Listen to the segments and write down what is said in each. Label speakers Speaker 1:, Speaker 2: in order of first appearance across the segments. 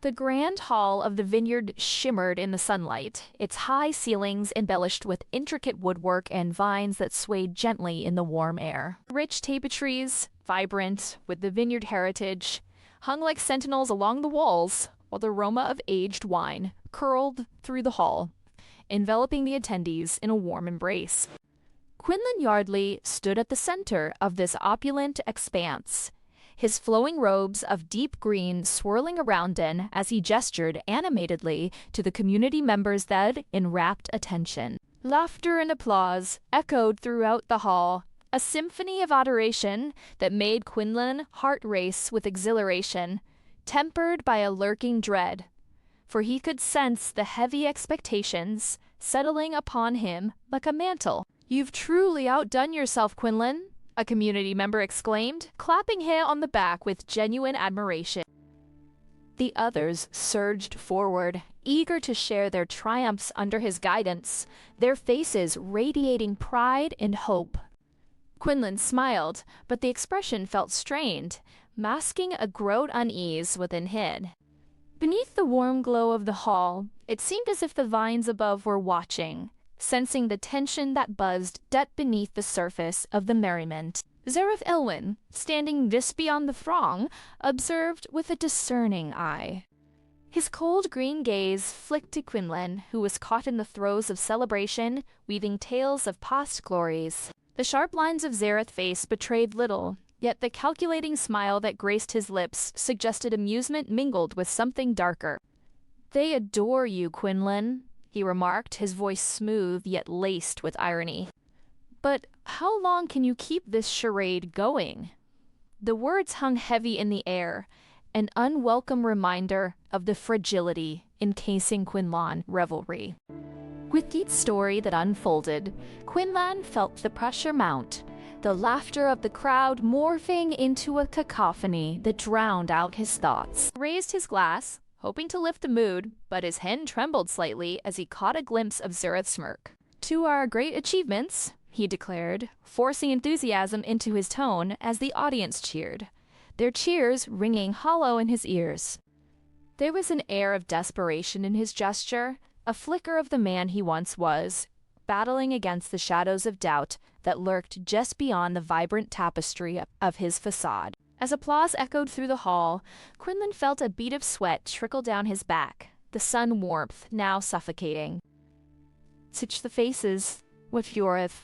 Speaker 1: The grand hall of the vineyard shimmered in the sunlight, its high ceilings embellished with intricate woodwork and vines that swayed gently in the warm air. Rich tapestries, vibrant with the vineyard heritage, hung like sentinels along the walls, while the aroma of aged wine curled through the hall, enveloping the attendees in a warm embrace. Quinlan Yardley stood at the center of this opulent expanse, his flowing robes of deep green swirling around him as he gestured animatedly to the community members that enwrapped attention. Laughter and applause echoed throughout the hall, a symphony of adoration that made Quinlan heart race with exhilaration, tempered by a lurking dread, for he could sense the heavy expectations settling upon him like a mantle. "You've truly outdone yourself, Quinlan," a community member exclaimed, clapping him on the back with genuine admiration. The others surged forward, eager to share their triumphs under his guidance, their faces radiating pride and hope. Quinlan smiled, but the expression felt strained, masking a growed unease within him. Beneath the warm glow of the hall, it seemed as if the vines above were watching, sensing the tension that buzzed deep beneath the surface of the merriment. Xerath Illwyn, standing just beyond the throng, observed with a discerning eye. His cold green gaze flicked to Quinlan, who was caught in the throes of celebration, weaving tales of past glories. The sharp lines of Xerath's face betrayed little, yet the calculating smile that graced his lips suggested amusement mingled with something darker. "They adore you, Quinlan," he remarked, his voice smooth yet laced with irony. "But how long can you keep this charade going?" The words hung heavy in the air, an unwelcome reminder of the fragility encasing Quinlan's revelry. With each story that unfolded, Quinlan felt the pressure mount, the laughter of the crowd morphing into a cacophony that drowned out his thoughts. He raised his glass, hoping to lift the mood, but his hand trembled slightly as he caught a glimpse of Xerath's smirk. "To our great achievements," he declared, forcing enthusiasm into his tone as the audience cheered, their cheers ringing hollow in his ears. There was an air of desperation in his gesture, a flicker of the man he once was, battling against the shadows of doubt that lurked just beyond the vibrant tapestry of his facade. As applause echoed through the hall, Quinlan felt a bead of sweat trickle down his back, the sun warmth now suffocating. "Such the faces with Yardley,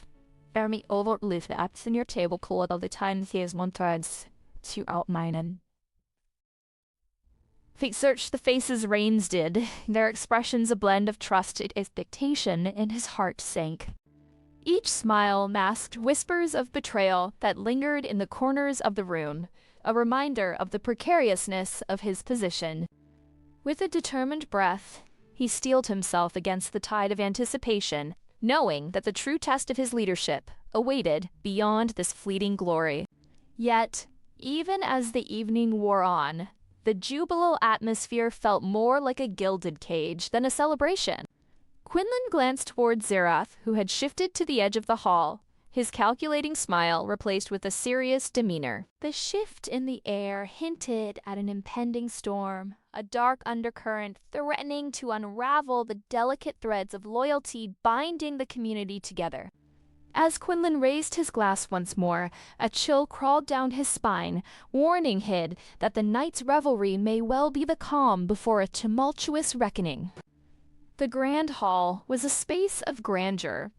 Speaker 1: me overlive the apps in your tablecloth all the time he is wanted to outminen." Fate searched the faces Rains did, their expressions a blend of trust and expectation, and his heart sank. Each smile masked whispers of betrayal that lingered in the corners of the room, a reminder of the precariousness of his position. With a determined breath, he steeled himself against the tide of anticipation, knowing that the true test of his leadership awaited beyond this fleeting glory. Yet, even as the evening wore on, the jubilant atmosphere felt more like a gilded cage than a celebration. Quinlan glanced toward Xerath, who had shifted to the edge of the hall, his calculating smile replaced with a serious demeanor. The shift in the air hinted at an impending storm, a dark undercurrent threatening to unravel the delicate threads of loyalty binding the community together. As Quinlan raised his glass once more, a chill crawled down his spine, warning him that the night's revelry may well be the calm before a tumultuous reckoning. The grand hall was a space of grandeur,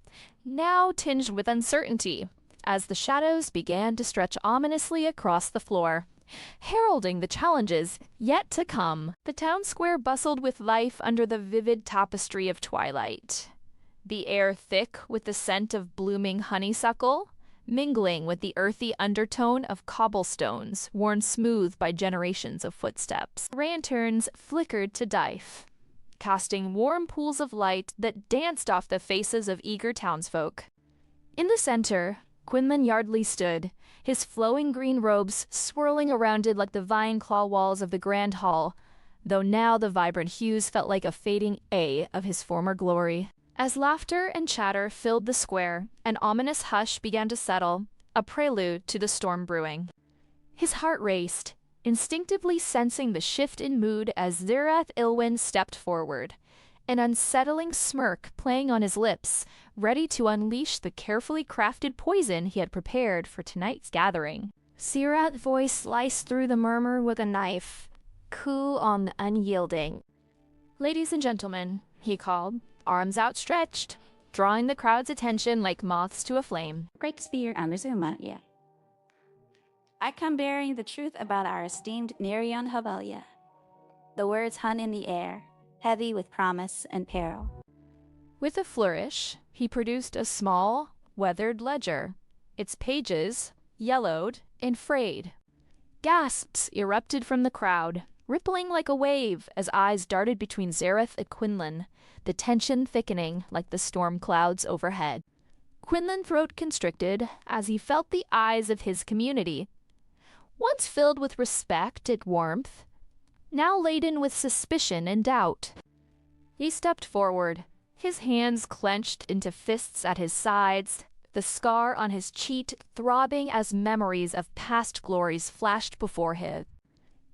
Speaker 1: now tinged with uncertainty, as the shadows began to stretch ominously across the floor, heralding the challenges yet to come. The town square bustled with life under the vivid tapestry of twilight, the air thick with the scent of blooming honeysuckle, mingling with the earthy undertone of cobblestones worn smooth by generations of footsteps. Lanterns flickered to life, casting warm pools of light that danced off the faces of eager townsfolk. In the center, Quinlan Yardley stood, his flowing green robes swirling around it like the vine claw walls of the grand hall, though now the vibrant hues felt like a fading of his former glory. As laughter and chatter filled the square, an ominous hush began to settle, a prelude to the storm brewing. His heart raced, instinctively sensing the shift in mood as Xerath Illwyn stepped forward, an unsettling smirk playing on his lips, ready to unleash the carefully crafted poison he had prepared for tonight's gathering. Xerath's voice sliced through the murmur with a knife, cool on unyielding. "Ladies and gentlemen," he called, arms outstretched, drawing the crowd's attention like moths to a flame.
Speaker 2: Great spear and Zuma, yeah. I come bearing the truth about our esteemed Nerion Havelle. The words hung in the air, heavy with promise and peril.
Speaker 1: With a flourish, he produced a small, weathered ledger, its pages yellowed and frayed. Gasps erupted from the crowd, rippling like a wave as eyes darted between Xerath and Quinlan, the tension thickening like the storm clouds overhead. Quinlan's throat constricted as he felt the eyes of his community, once filled with respect and warmth, now laden with suspicion and doubt. He stepped forward, his hands clenched into fists at his sides, the scar on his cheek throbbing as memories of past glories flashed before him.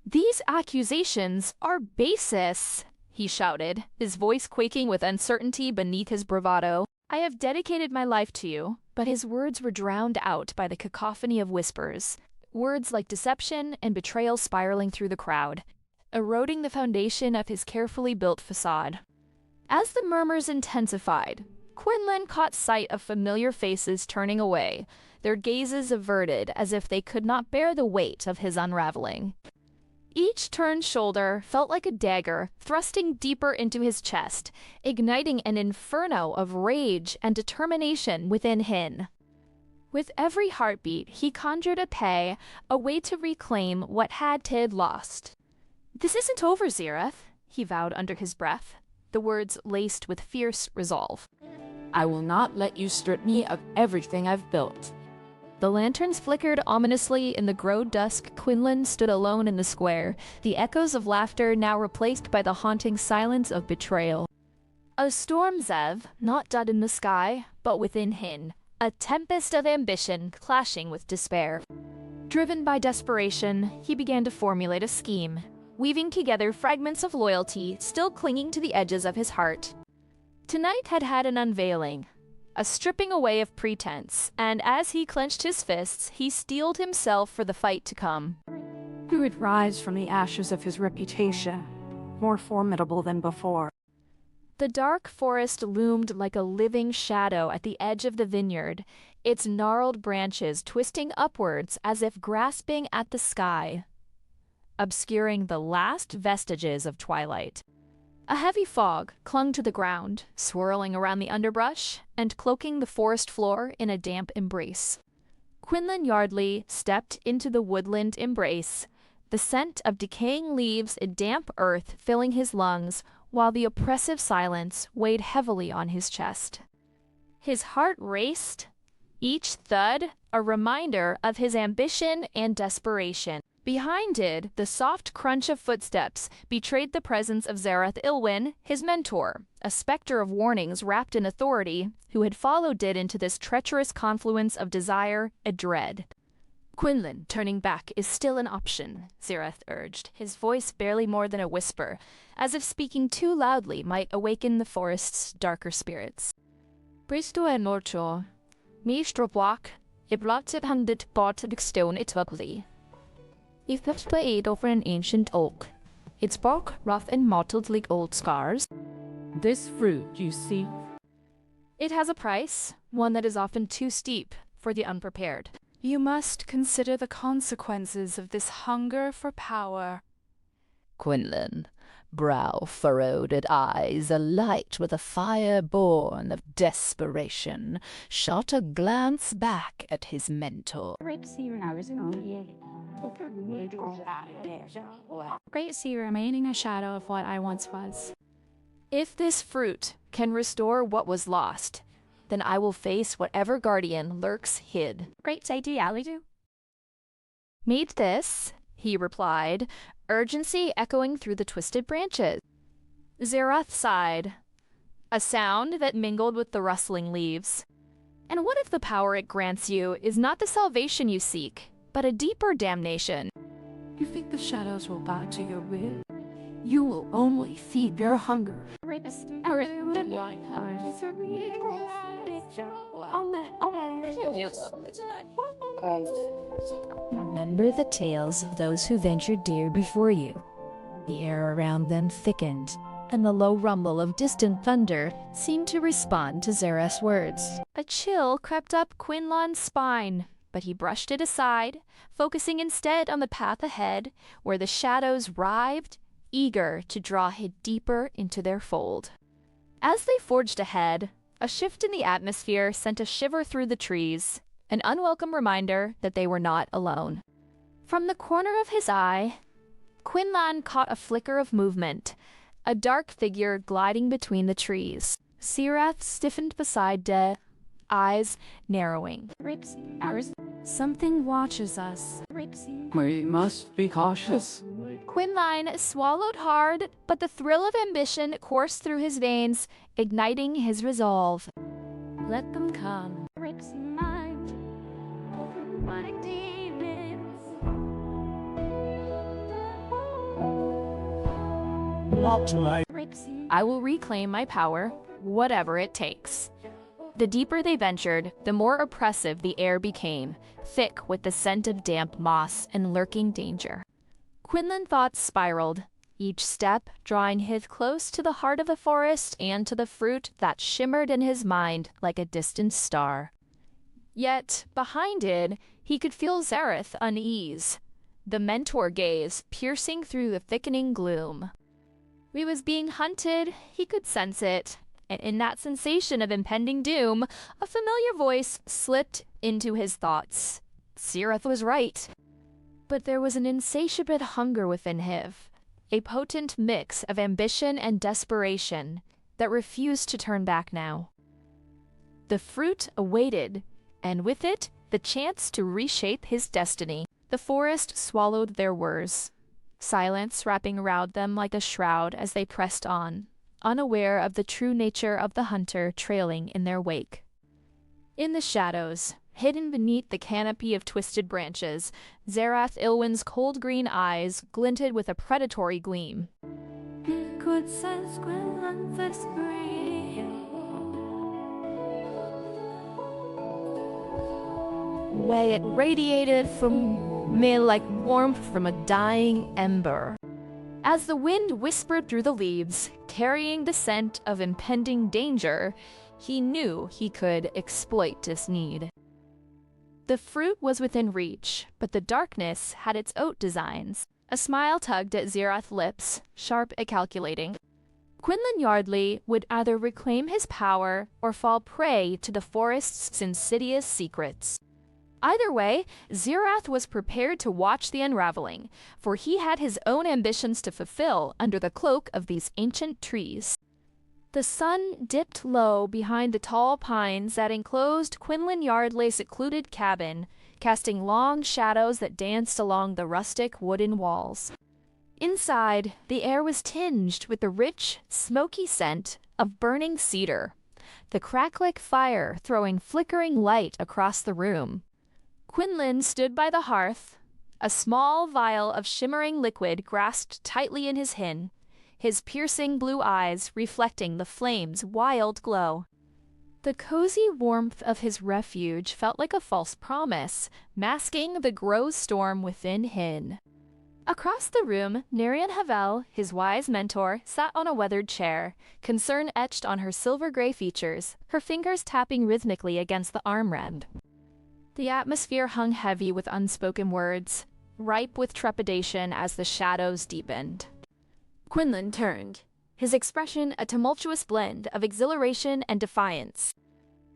Speaker 1: "These accusations are baseless," he shouted, his voice quaking with uncertainty beneath his bravado. "I have dedicated my life to you," but his words were drowned out by the cacophony of whispers, words like deception and betrayal spiraling through the crowd, eroding the foundation of his carefully built facade. As the murmurs intensified, Quinlan caught sight of familiar faces turning away, their gazes averted as if they could not bear the weight of his unraveling. Each turned shoulder felt like a dagger thrusting deeper into his chest, igniting an inferno of rage and determination within him. With every heartbeat, he conjured a way to reclaim what had Tid lost. "This isn't over, Xerath," he vowed under his breath, the words laced with fierce resolve.
Speaker 3: "I will not let you strip me of everything I've built."
Speaker 1: The lanterns flickered ominously in the growed dusk. Quinlan stood alone in the square, the echoes of laughter now replaced by the haunting silence of betrayal. A storm, Zev, not dead in the sky, but within him, a tempest of ambition clashing with despair. Driven by desperation, he began to formulate a scheme, weaving together fragments of loyalty still clinging to the edges of his heart. Tonight had had an unveiling, a stripping away of pretense, and as he clenched his fists, he steeled himself for the fight to come.
Speaker 4: He would rise from the ashes of his reputation, more formidable than before.
Speaker 1: The dark forest loomed like a living shadow at the edge of the vineyard, its gnarled branches twisting upwards as if grasping at the sky, obscuring the last vestiges of twilight. A heavy fog clung to the ground, swirling around the underbrush and cloaking the forest floor in a damp embrace. Quinlan Yardley stepped into the woodland embrace, the scent of decaying leaves and damp earth filling his lungs, while the oppressive silence weighed heavily on his chest. His heart raced, each thud a reminder of his ambition and desperation. Behind it, the soft crunch of footsteps betrayed the presence of Xerath Illwyn, his mentor, a specter of warnings wrapped in authority, who had followed it into this treacherous confluence of desire and dread. "Quinlan turning back is still an option," Xerath urged, his voice barely more than a whisper, as if speaking too loudly might awaken the forest's darker spirits. "Bristo e norcho, mi stropwak, I blotted handed bort stone it ugly. If that's laid over an ancient oak, its bark rough and mottled like old scars.
Speaker 3: This fruit, you see,
Speaker 1: It has a price, one that is often too steep for the unprepared. You must consider the consequences of this hunger for power."
Speaker 5: Quinlan, brow furrowed and eyes alight with a fire born of desperation, shot a glance back at his mentor.
Speaker 2: Great sea
Speaker 4: remaining a shadow of what I once was.
Speaker 1: If this fruit can restore what was lost, then I will face whatever guardian lurks hid.
Speaker 2: Great idea, do.
Speaker 1: "Meet this," he replied, urgency echoing through the twisted branches. Xerath sighed, a sound that mingled with the rustling leaves. "And what if the power it grants you is not the salvation you seek, but a deeper damnation?
Speaker 4: You think the shadows will bow to your will? You will only feed your hunger.
Speaker 1: Remember the tales of those who ventured dear before you. The air around them thickened, and the low rumble of distant thunder seemed to respond to Xerath's words. A chill crept up Quinlan's spine, but he brushed it aside, focusing instead on the path ahead, where the shadows writhed, eager to draw him deeper into their fold. As they forged ahead, a shift in the atmosphere sent a shiver through the trees, an unwelcome reminder that they were not alone. From the corner of his eye, Quinlan caught a flicker of movement, a dark figure gliding between the trees. Xerath stiffened beside De, eyes narrowing.
Speaker 4: Something watches us. We must be cautious.
Speaker 1: Quinlan swallowed hard, but the thrill of ambition coursed through his veins, igniting his resolve.
Speaker 4: Let them come.
Speaker 1: I will reclaim my power, whatever it takes. The deeper they ventured, the more oppressive the air became, thick with the scent of damp moss and lurking danger. Quinlan thoughts spiraled, each step drawing him close to the heart of the forest and to the fruit that shimmered in his mind like a distant star. Yet, behind it, he could feel Xerath unease, the mentor gaze piercing through the thickening gloom. He was being hunted, he could sense it, and in that sensation of impending doom, a familiar voice slipped into his thoughts. Xerath was right. But there was an insatiable hunger within him, a potent mix of ambition and desperation that refused to turn back now. The fruit awaited, and with it, the chance to reshape his destiny. The forest swallowed their words, silence wrapping around them like a shroud as they pressed on, unaware of the true nature of the hunter trailing in their wake. In the shadows, hidden beneath the canopy of twisted branches, Xerath Illwyn's cold green eyes glinted with a predatory gleam. Way it radiated from me like warmth from a dying ember. As the wind whispered through the leaves, carrying the scent of impending danger, he knew he could exploit this need. The fruit was within reach, but the darkness had its own designs. A smile tugged at Xerath's lips, sharp and calculating. Quinlan Yardley would either reclaim his power or fall prey to the forest's insidious secrets. Either way, Xerath was prepared to watch the unraveling, for he had his own ambitions to fulfill under the cloak of these ancient trees. The sun dipped low behind the tall pines that enclosed Quinlan Yardley's secluded cabin, casting long shadows that danced along the rustic wooden walls. Inside, the air was tinged with the rich, smoky scent of burning cedar, the crackling fire throwing flickering light across the room. Quinlan stood by the hearth, a small vial of shimmering liquid grasped tightly in his hand, his piercing blue eyes reflecting the flame's wild glow. The cozy warmth of his refuge felt like a false promise, masking the gross storm within him. Across the room, Nerion Havelle, his wise mentor, sat on a weathered chair, concern etched on her silver-gray features, her fingers tapping rhythmically against the armrest. The atmosphere hung heavy with unspoken words, ripe with trepidation as the shadows deepened. Quinlan turned, his expression a tumultuous blend of exhilaration and defiance.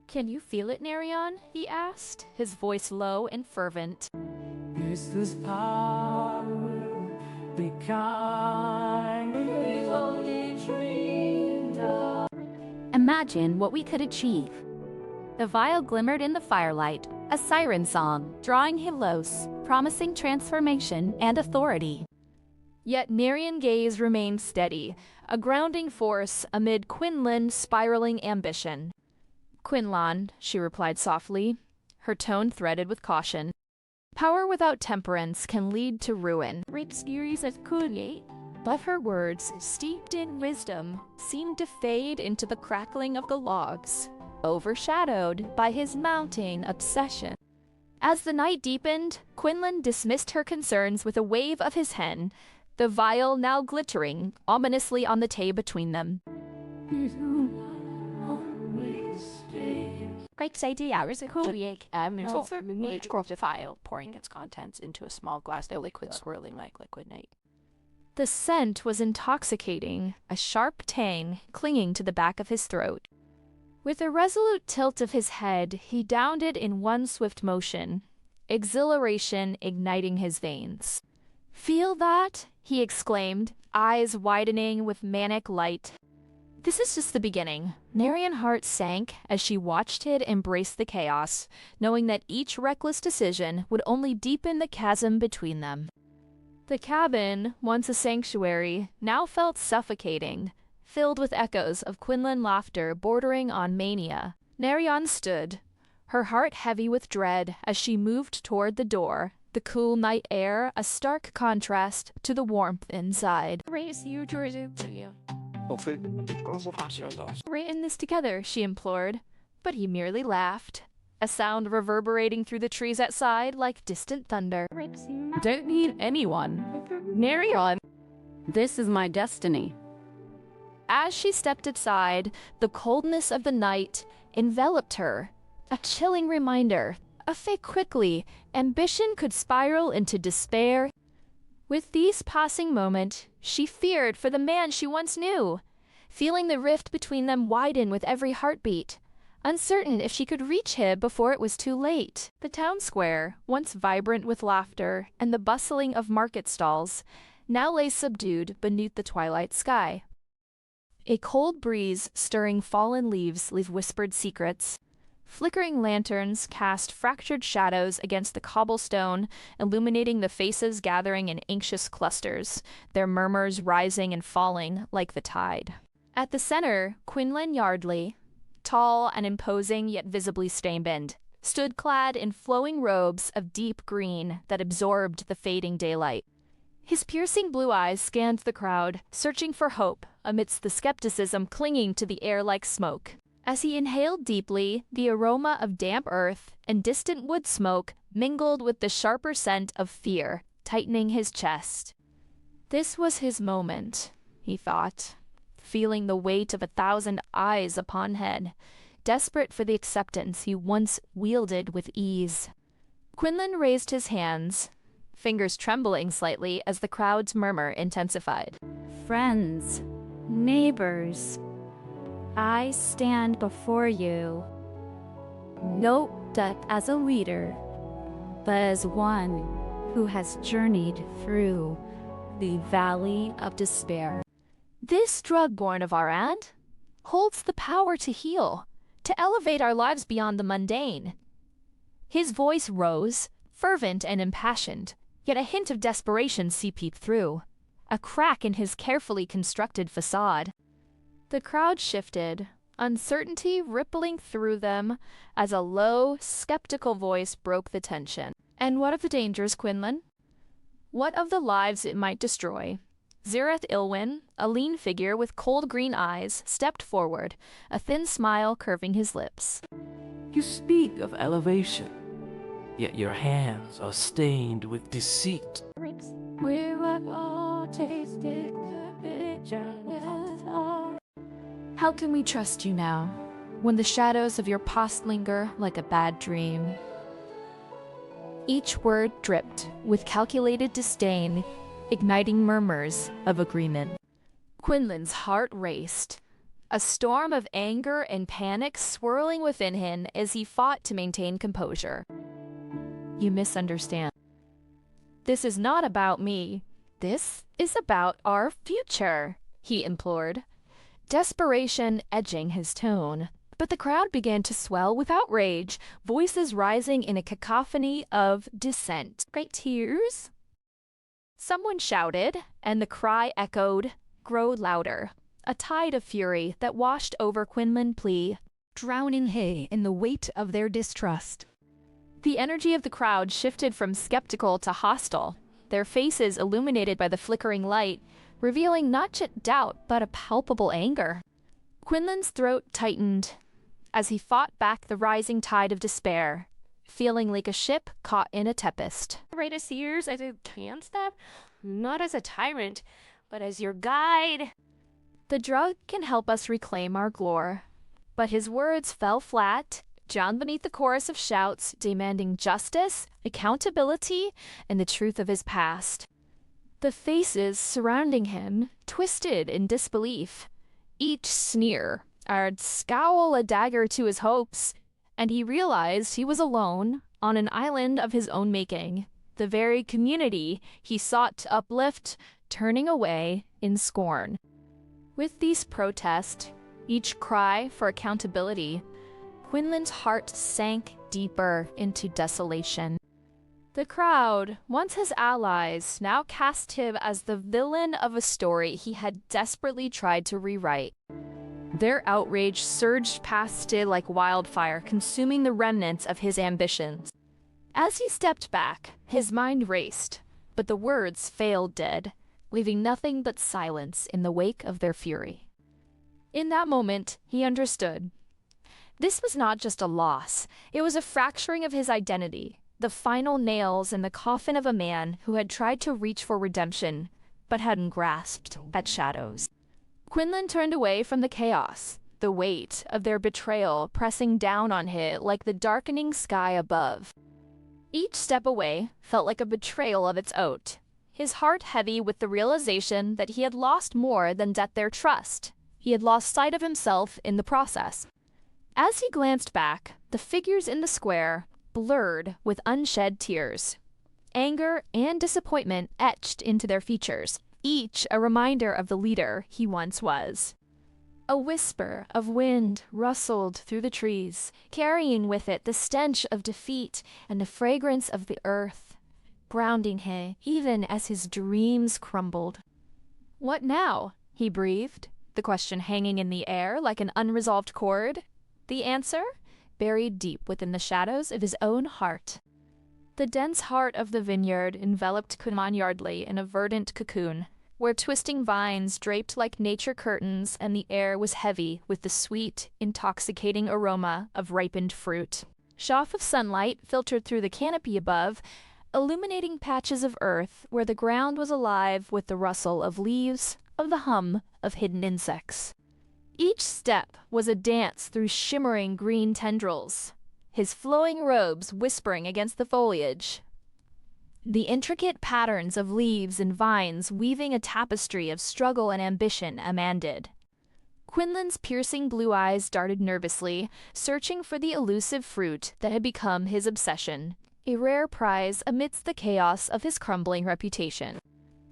Speaker 1: "Can you feel it, Nerion?" he asked, his voice low and fervent.
Speaker 4: Is this power the kind we only dreamed of?
Speaker 1: Imagine what we could achieve. The vial glimmered in the firelight, a siren song, drawing him close, promising transformation and authority. Yet Nerion's gaze remained steady, a grounding force amid Quinlan's spiraling ambition. "Quinlan," she replied softly, her tone threaded with caution. Power without temperance can lead to ruin. But her words, steeped in wisdom, seemed to fade into the crackling of the logs, overshadowed by his mounting obsession. As the night deepened, Quinlan dismissed her concerns with a wave of his hand, the vial now glittering ominously on the table between them.
Speaker 3: Great idea. The file, pouring its contents into a small glass, the liquid swirling like liquid night.
Speaker 1: The scent was intoxicating, a sharp tang clinging to the back of his throat. With a resolute tilt of his head, he downed it in one swift motion, exhilaration igniting his veins. "Feel that?" he exclaimed, eyes widening with manic light. This is just the beginning. Nerion's heart sank as she watched it embrace the chaos, knowing that each reckless decision would only deepen the chasm between them. The cabin, once a sanctuary, now felt suffocating, filled with echoes of Quinlan laughter bordering on mania. Nerion stood, her heart heavy with dread as she moved toward the door, the cool night air a stark contrast to the warmth inside. "We're in this together," she implored, but he merely laughed, a sound reverberating through the trees outside like distant thunder.
Speaker 4: Don't need anyone. Nerion, this is my destiny.
Speaker 1: As she stepped aside, the coldness of the night enveloped her, a chilling reminder of fate quickly ambition could spiral into despair. With these passing moments, she feared for the man she once knew, feeling the rift between them widen with every heartbeat, uncertain if she could reach him before it was too late. The town square, once vibrant with laughter and the bustling of market stalls, now lay subdued beneath the twilight sky. A cold breeze stirring fallen leaves leave whispered secrets. Flickering lanterns cast fractured shadows against the cobblestone, illuminating the faces gathering in anxious clusters, their murmurs rising and falling like the tide. At the center, Quinlan Yardley, tall and imposing yet visibly stain-bent, stood clad in flowing robes of deep green that absorbed the fading daylight. His piercing blue eyes scanned the crowd, searching for hope amidst the skepticism clinging to the air like smoke. As he inhaled deeply, the aroma of damp earth and distant wood smoke mingled with the sharper scent of fear, tightening his chest. This was his moment, he thought, feeling the weight of 1,000 eyes upon head, desperate for the acceptance he once wielded with ease. Quinlan raised his hands, fingers trembling slightly as the crowd's murmur intensified.
Speaker 2: Friends, neighbors, I stand before you, not as a leader, but as one who has journeyed through the valley of despair.
Speaker 1: This drug born of our aunt holds the power to heal, to elevate our lives beyond the mundane. His voice rose, fervent and impassioned, yet a hint of desperation seeped through, a crack in his carefully constructed facade. The crowd shifted, uncertainty rippling through them as a low, skeptical voice broke the tension. And what of the dangers, Quinlan? What of the lives it might destroy? Xerath Illwyn, a lean figure with cold green eyes, stepped forward, a thin smile curving his lips.
Speaker 6: You speak of elevation, yet your hands are stained with deceit.
Speaker 3: We have all tasted the bitterness.
Speaker 1: How can we trust you now, when the shadows of your past linger like a bad dream? Each word dripped with calculated disdain, igniting murmurs of agreement. Quinlan's heart raced, a storm of anger and panic swirling within him as he fought to maintain composure. You misunderstand. This is not about me. This is about our future, he implored, desperation edging his tone. But the crowd began to swell with outrage, voices rising in a cacophony of dissent. Great tears? Someone shouted, and the cry echoed, grow louder. A tide of fury that washed over Quinlan's plea, drowning Hay in the weight of their distrust. The energy of the crowd shifted from skeptical to hostile, their faces illuminated by the flickering light, revealing not just doubt, but a palpable anger. Quinlan's throat tightened as he fought back the rising tide of despair, feeling like a ship caught in a tempest.
Speaker 3: Right as years as a hand staff, not as a tyrant, but as your guide.
Speaker 1: The drug can help us reclaim our glory. But his words fell flat, drowned beneath the chorus of shouts demanding justice, accountability, and the truth of his past. The faces surrounding him twisted in disbelief. Each sneer, or scowl a dagger to his hopes, and he realized he was alone on an island of his own making, the very community he sought to uplift, turning away in scorn. With these protests, each cry for accountability, Quinlan's heart sank deeper into desolation. The crowd, once his allies, now cast him as the villain of a story he had desperately tried to rewrite. Their outrage surged past it like wildfire, consuming the remnants of his ambitions. As he stepped back, his mind raced, but the words failed dead, leaving nothing but silence in the wake of their fury. In that moment, he understood. This was not just a loss, it was a fracturing of his identity, the final nails in the coffin of a man who had tried to reach for redemption, but hadn't grasped at shadows. Quinlan turned away from the chaos, the weight of their betrayal pressing down on him like the darkening sky above. Each step away felt like a betrayal of its oath, his heart heavy with the realization that he had lost more than their trust. He had lost sight of himself in the process. As he glanced back, the figures in the square blurred with unshed tears. Anger and disappointment etched into their features, each a reminder of the leader he once was. A whisper of wind rustled through the trees, carrying with it the stench of defeat and the fragrance of the earth, grounding him even as his dreams crumbled. "What now?" he breathed, the question hanging in the air like an unresolved chord. The answer, buried deep within the shadows of his own heart. The dense heart of the vineyard enveloped Quinlan Yardley in a verdant cocoon, where twisting vines draped like nature curtains and the air was heavy with the sweet, intoxicating aroma of ripened fruit. Shaft of sunlight filtered through the canopy above, illuminating patches of earth where the ground was alive with the rustle of leaves, of the hum of hidden insects. Each step was a dance through shimmering green tendrils, his flowing robes whispering against the foliage. The intricate patterns of leaves and vines weaving a tapestry of struggle and ambition amended. Quinlan's piercing blue eyes darted nervously, searching for the elusive fruit that had become his obsession, a rare prize amidst the chaos of his crumbling reputation.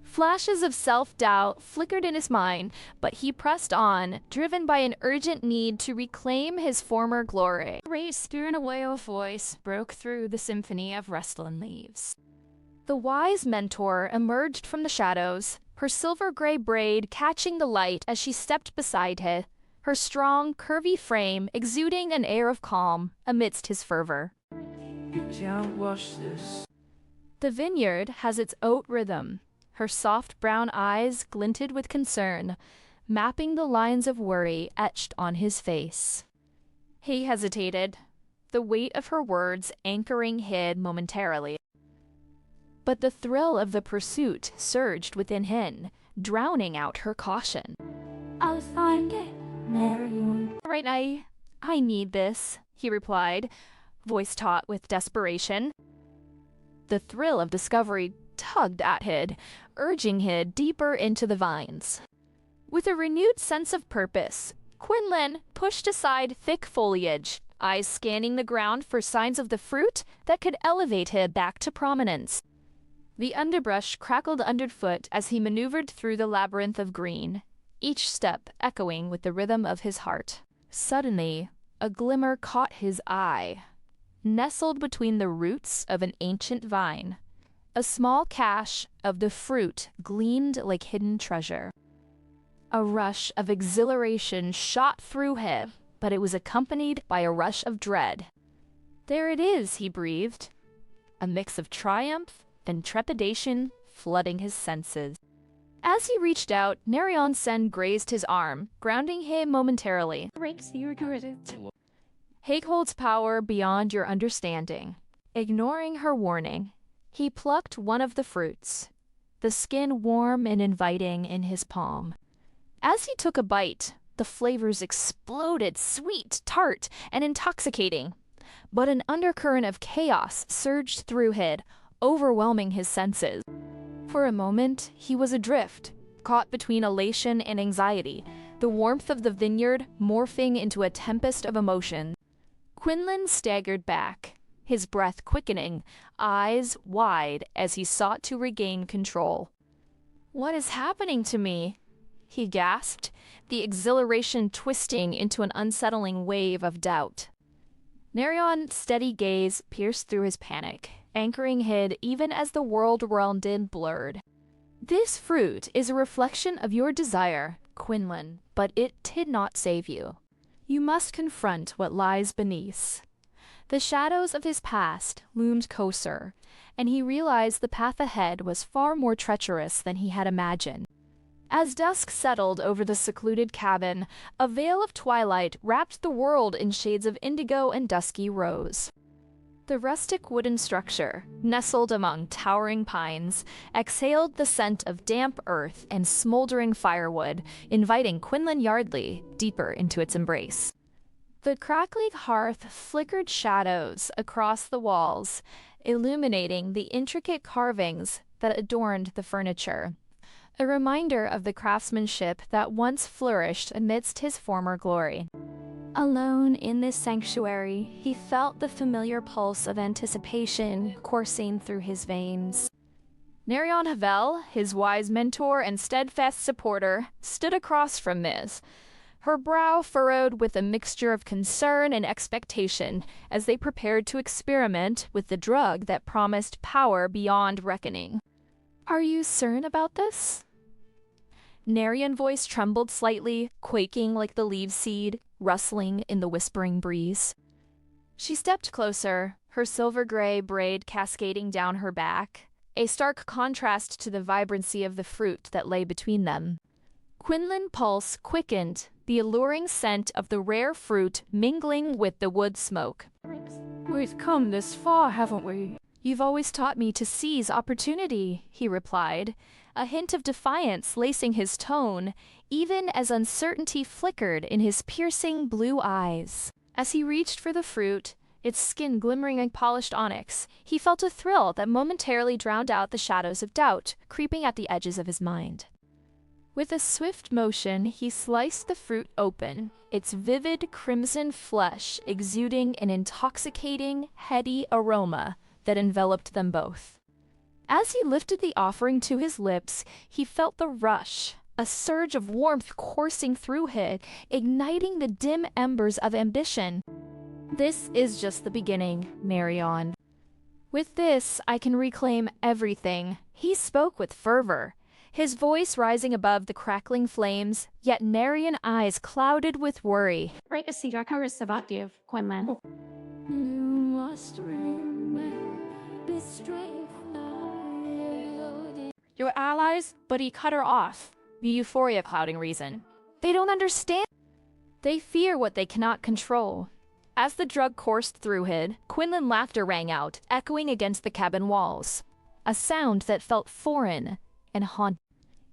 Speaker 1: Flashes of self-doubt flickered in his mind, but he pressed on, driven by an urgent need to reclaim his former glory. A race through a wail of voice broke through the symphony of rustling leaves. The wise mentor emerged from the shadows, her silver-gray braid catching the light as she stepped beside him, her strong, curvy frame exuding an air of calm amidst his fervor.
Speaker 6: You can't wash this.
Speaker 1: The vineyard has its oat rhythm. Her soft brown eyes glinted with concern, mapping the lines of worry etched on his face. He hesitated, the weight of her words anchoring him momentarily. But the thrill of the pursuit surged within him, drowning out her caution.
Speaker 2: I'll find it, Nerion.
Speaker 1: "Right, I need this," he replied, voice taut with desperation. The thrill of discovery tugged at him, urging him deeper into the vines. With a renewed sense of purpose, Quinlan pushed aside thick foliage, eyes scanning the ground for signs of the fruit that could elevate him back to prominence. The underbrush crackled underfoot as he maneuvered through the labyrinth of green, each step echoing with the rhythm of his heart. Suddenly, a glimmer caught his eye. Nestled between the roots of an ancient vine, a small cache of the fruit gleamed like hidden treasure. A rush of exhilaration shot through him, but it was accompanied by a rush of dread. There it is, he breathed, a mix of triumph and trepidation flooding his senses. As he reached out, Nerion Sen grazed his arm, grounding him momentarily. Hake holds power beyond your understanding. Ignoring her warning, he plucked one of the fruits, the skin warm and inviting in his palm. As he took a bite, the flavors exploded, sweet, tart, and intoxicating. But an undercurrent of chaos surged through him, overwhelming his senses. For a moment, he was adrift, caught between elation and anxiety, the warmth of the vineyard morphing into a tempest of emotion. Quinlan staggered back, his breath quickening, eyes wide as he sought to regain control. "What is happening to me?" he gasped, the exhilaration twisting into an unsettling wave of doubt. Nerion's steady gaze pierced through his panic, anchoring him even as the world around him blurred. "This fruit is a reflection of your desire, Quinlan, but it did not save you. You must confront what lies beneath." The shadows of his past loomed closer, and he realized the path ahead was far more treacherous than he had imagined. As dusk settled over the secluded cabin, a veil of twilight wrapped the world in shades of indigo and dusky rose. The rustic wooden structure, nestled among towering pines, exhaled the scent of damp earth and smoldering firewood, inviting Quinlan Yardley deeper into its embrace. The crackling hearth flickered shadows across the walls, illuminating the intricate carvings that adorned the furniture, a reminder of the craftsmanship that once flourished amidst his former glory. Alone in this sanctuary, he felt the familiar pulse of anticipation coursing through his veins. Nerion Havelle, his wise mentor and steadfast supporter, stood across from Miz, her brow furrowed with a mixture of concern and expectation as they prepared to experiment with the drug that promised power beyond reckoning. "Are you certain about this?" Nerion's voice trembled slightly, quaking like the leaf seed, rustling in the whispering breeze. She stepped closer, her silver gray braid cascading down her back, a stark contrast to the vibrancy of the fruit that lay between them. Quinlan's pulse quickened, the alluring scent of the rare fruit mingling with the wood smoke.
Speaker 4: We've come this far, haven't we?
Speaker 1: "You've always taught me to seize opportunity," he replied, a hint of defiance lacing his tone, even as uncertainty flickered in his piercing blue eyes. As he reached for the fruit, its skin glimmering like polished onyx, he felt a thrill that momentarily drowned out the shadows of doubt creeping at the edges of his mind. With a swift motion, he sliced the fruit open, its vivid crimson flesh exuding an intoxicating, heady aroma that enveloped them both. As he lifted the offering to his lips, he felt the rush, a surge of warmth coursing through him, igniting the dim embers of ambition. "This is just the beginning, Nerion. With this, I can reclaim everything." He spoke with fervor, his voice rising above the crackling flames, yet Nerion's eyes clouded with worry.
Speaker 4: Right, Quinlan.
Speaker 5: You must remember this strength.
Speaker 1: "Your allies?" But he cut her off, the euphoria clouding reason. "They don't understand. They fear what they cannot control." As the drug coursed through him, Quinlan's laughter rang out, echoing against the cabin walls, a sound that felt foreign and haunting.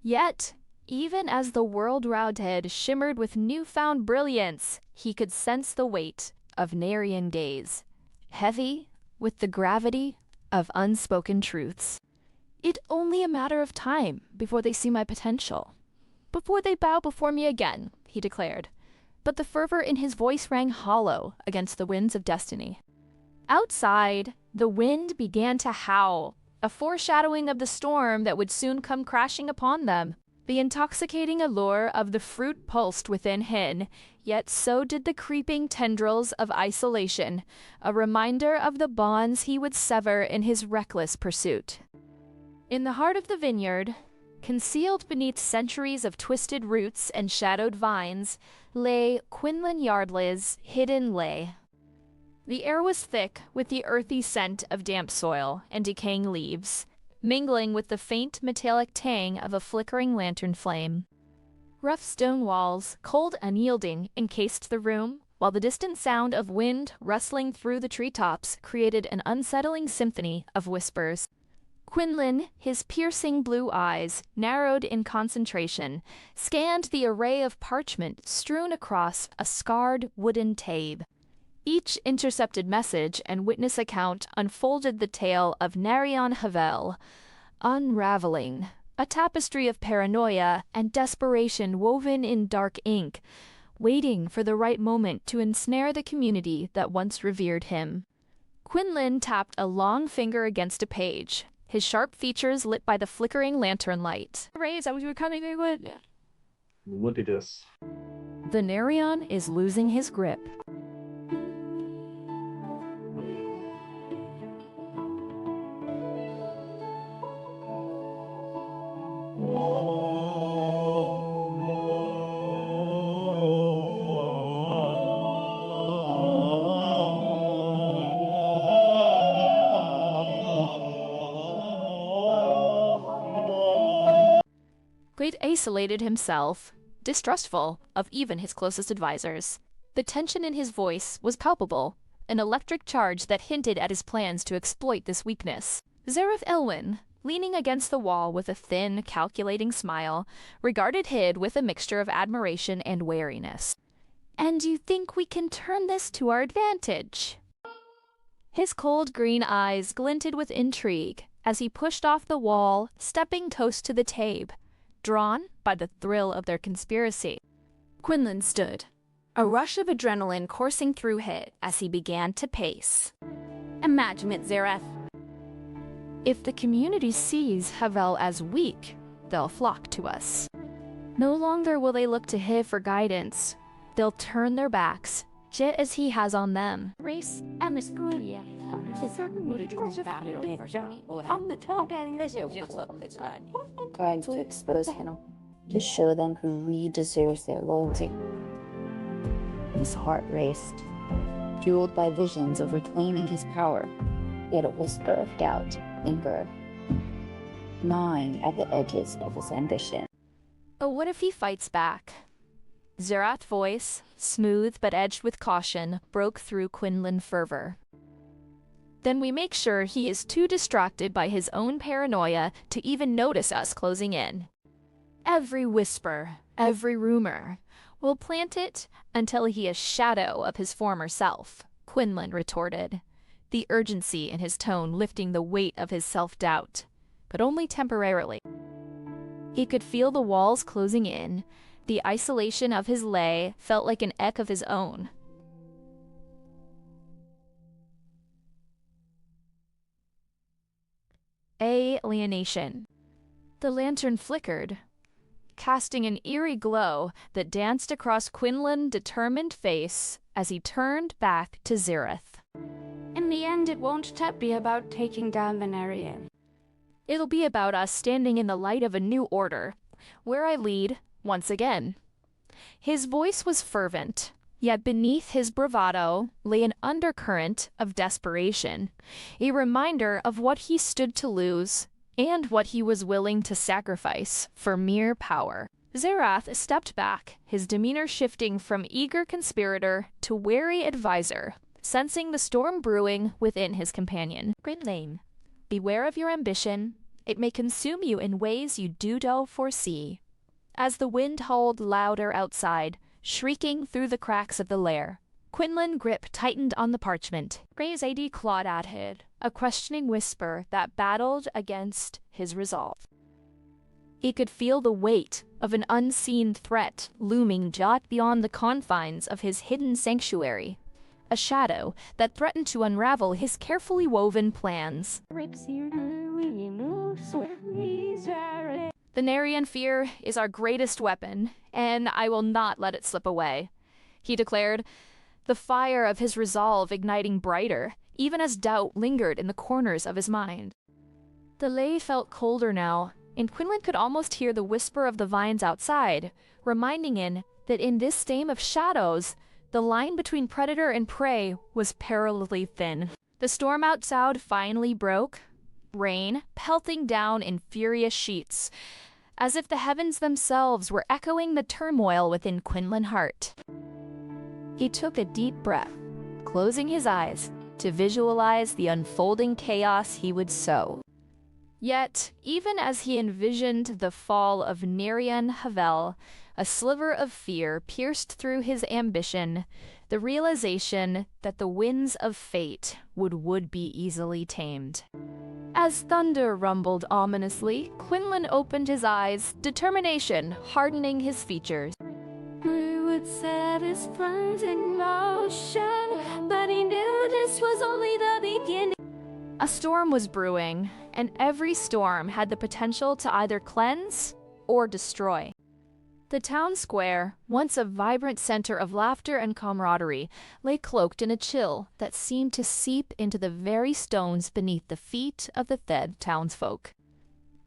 Speaker 1: Yet, even as the world round him shimmered with newfound brilliance, he could sense the weight of Nerion's gaze, heavy with the gravity of unspoken truths. "It's only a matter of time before they see my potential, before they bow before me again," he declared, but the fervor in his voice rang hollow against the winds of destiny. Outside, the wind began to howl, a foreshadowing of the storm that would soon come crashing upon them. The intoxicating allure of the fruit pulsed within him, yet so did the creeping tendrils of isolation, a reminder of the bonds he would sever in his reckless pursuit. In the heart of the vineyard, concealed beneath centuries of twisted roots and shadowed vines, lay Quinlan Yardley's hidden lay. The air was thick with the earthy scent of damp soil and decaying leaves, mingling with the faint metallic tang of a flickering lantern flame. Rough stone walls, cold and unyielding, encased the room, while the distant sound of wind rustling through the treetops created an unsettling symphony of whispers. Quinlan, his piercing blue eyes, narrowed in concentration, scanned the array of parchment strewn across a scarred wooden tabe. Each intercepted message and witness account unfolded the tale of Nerion Havelle, unraveling, a tapestry of paranoia and desperation woven in dark ink, waiting for the right moment to ensnare the community that once revered him. Quinlan tapped a long finger against a page, his sharp features lit by the flickering lantern light.
Speaker 3: Ray, is that what you were coming with?
Speaker 7: Yeah. Look at this.
Speaker 1: The Nerion is losing his grip. Quaid isolated himself, distrustful of even his closest advisors. The tension in his voice was palpable, an electric charge that hinted at his plans to exploit this weakness. Xerath Illwyn, leaning against the wall with a thin, calculating smile, regarded Hid with a mixture of admiration and wariness. "And you think we can turn this to our advantage?" His cold green eyes glinted with intrigue as he pushed off the wall, stepping close to the tabe, drawn by the thrill of their conspiracy. Quinlan stood, a rush of adrenaline coursing through Hid as he began to pace.
Speaker 2: Imagine it, Xerath.
Speaker 1: If the community sees Havelle as weak, they'll flock to us. No longer will they look to Hid for guidance. They'll turn their backs, just as he has on them.
Speaker 2: Race and the school, yeah.
Speaker 8: Trying to expose him, to show them who really deserves their loyalty. His heart raced, fueled by visions of reclaiming his power, yet a whisper of doubt lingered, gnawing at the edges of his ambition.
Speaker 1: Oh, what if he fights back? Xerath's voice, smooth but edged with caution, broke through Quinlan fervor. Then we make sure he is too distracted by his own paranoia to even notice us closing in. Every whisper, every rumor, we'll plant it until he is shadow of his former self, Quinlan retorted, the urgency in his tone lifting the weight of his self-doubt, but only temporarily. He could feel the walls closing in. The isolation of his lay felt like an echo of his own. Alienation. The lantern flickered, casting an eerie glow that danced across Quinlan's determined face as he turned back to Xerath.
Speaker 4: In the end, it won't be about taking down the Nerion.
Speaker 1: It'll be about us standing in the light of a new order, where I lead once again. His voice was fervent, yet beneath his bravado lay an undercurrent of desperation, a reminder of what he stood to lose and what he was willing to sacrifice for mere power. Xerath stepped back, his demeanor shifting from eager conspirator to wary advisor, sensing the storm brewing within his companion. Quinlan, beware of your ambition. It may consume you in ways you don't foresee. As the wind howled louder outside, shrieking through the cracks of the lair, Quinlan's grip tightened on the parchment. Gray's AD clawed at Hid, a questioning whisper that battled against his resolve. He could feel the weight of an unseen threat looming just beyond the confines of his hidden sanctuary, a shadow that threatened to unravel his carefully woven plans. The Nerion fear is our greatest weapon, and I will not let it slip away, he declared, the fire of his resolve igniting brighter, even as doubt lingered in the corners of his mind. The lay felt colder now, and Quinlan could almost hear the whisper of the vines outside, reminding him that in this game of shadows, The line between predator and prey was perilously thin. The storm outside finally broke, rain pelting down in furious sheets, as if the heavens themselves were echoing the turmoil within Quinlan's heart. He took a deep breath, closing his eyes to visualize the unfolding chaos he would sow. Yet, even as he envisioned the fall of Nerion Havelle, a sliver of fear pierced through his ambition, the realization that the winds of fate would be easily tamed. As thunder rumbled ominously, Quinlan opened his eyes, determination hardening his features.
Speaker 9: He would set his plans in motion, but he knew this was only the beginning.
Speaker 1: A storm was brewing, and every storm had the potential to either cleanse or destroy. The town square, once a vibrant center of laughter and camaraderie, lay cloaked in a chill that seemed to seep into the very stones beneath the feet of the dead townsfolk.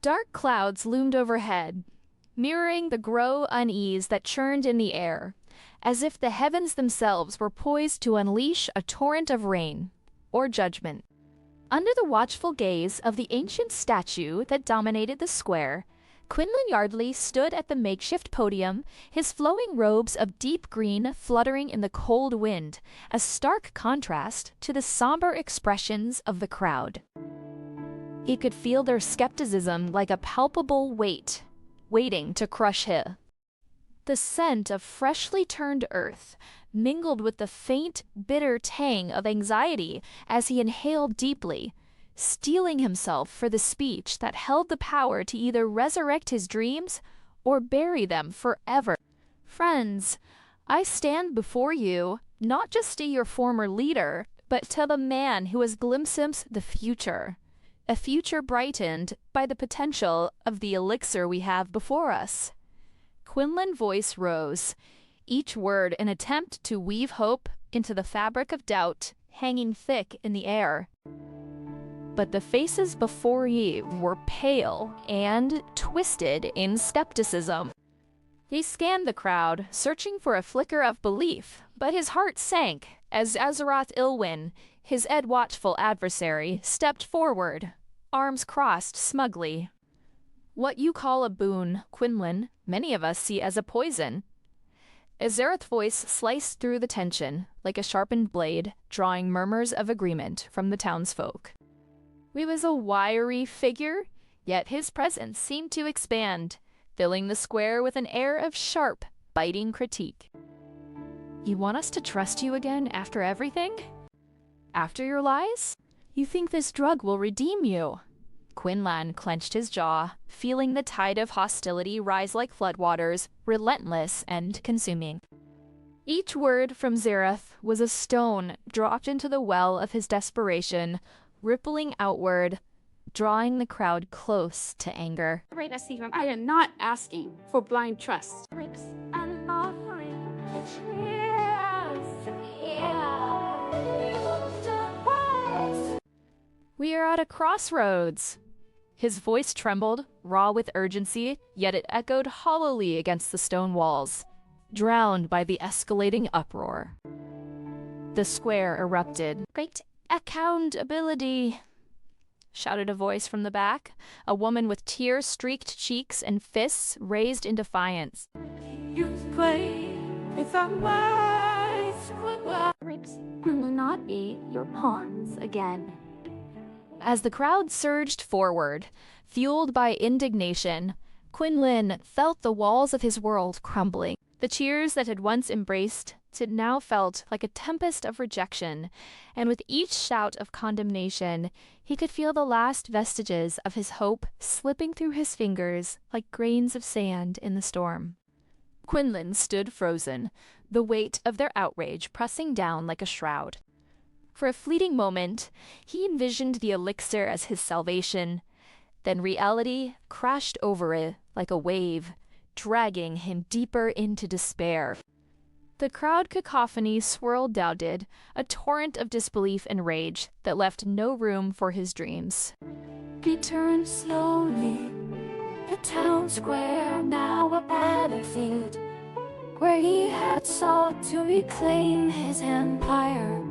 Speaker 1: Dark clouds loomed overhead, mirroring the grow unease that churned in the air, as if the heavens themselves were poised to unleash a torrent of rain or judgment. Under the watchful gaze of the ancient statue that dominated the square, Quinlan Yardley stood at the makeshift podium, his flowing robes of deep green fluttering in the cold wind, a stark contrast to the somber expressions of the crowd. He could feel their skepticism like a palpable weight, waiting to crush him. The scent of freshly turned earth mingled with the faint, bitter tang of anxiety as he inhaled deeply, steeling himself for the speech that held the power to either resurrect his dreams or bury them forever. Friends, I stand before you, not just to your former leader, but to the man who has glimpsed the future. A future brightened by the potential of the elixir we have before us. Quinlan's voice rose, each word an attempt to weave hope into the fabric of doubt hanging thick in the air. But the faces before ye were pale and twisted in skepticism. He scanned the crowd, searching for a flicker of belief, but his heart sank as Xerath Illwyn, his watchful adversary, stepped forward, arms crossed smugly. What you call a boon, Quinlan, many of us see as a poison. Xerath's voice sliced through the tension like a sharpened blade, drawing murmurs of agreement from the townsfolk. He was a wiry figure, yet his presence seemed to expand, filling the square with an air of sharp, biting critique. You want us to trust you again after everything? After your lies? You think this drug will redeem you? Quinlan clenched his jaw, feeling the tide of hostility rise like floodwaters, relentless and consuming. Each word from Xerath was a stone dropped into the well of his desperation, rippling outward, drawing the crowd close to anger.
Speaker 4: Right, Stephen, I am not asking for blind trust.
Speaker 1: We are at a crossroads. His voice trembled, raw with urgency, yet it echoed hollowly against the stone walls, drowned by the escalating uproar. The square erupted. Great accountability, shouted a voice from the back, a woman with tear-streaked cheeks and fists raised in defiance.
Speaker 9: You play with our lives.
Speaker 2: We will not be your pawns again.
Speaker 1: As the crowd surged forward, fueled by indignation, Quinlan felt the walls of his world crumbling. The cheers that had once embraced it now felt like a tempest of rejection, and with each shout of condemnation, he could feel the last vestiges of his hope slipping through his fingers like grains of sand in the storm. Quinlan stood frozen, the weight of their outrage pressing down like a shroud. For a fleeting moment, he envisioned the elixir as his salvation. Then reality crashed over it like a wave, dragging him deeper into despair. The crowd cacophony swirled doubted, a torrent of disbelief and rage that left no room for his dreams.
Speaker 9: He turned slowly, the town square now a battlefield. where he had sought to reclaim his empire.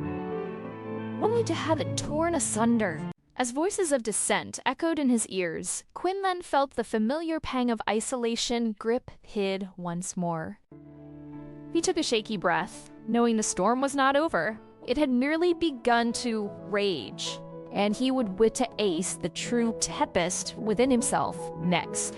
Speaker 1: Only to have it torn asunder. As voices of dissent echoed in his ears, Quinlan felt the familiar pang of isolation grip Hid once more. He took a shaky breath, knowing the storm was not over. It had merely begun to rage, and he would wit to ace the true tempest within himself next.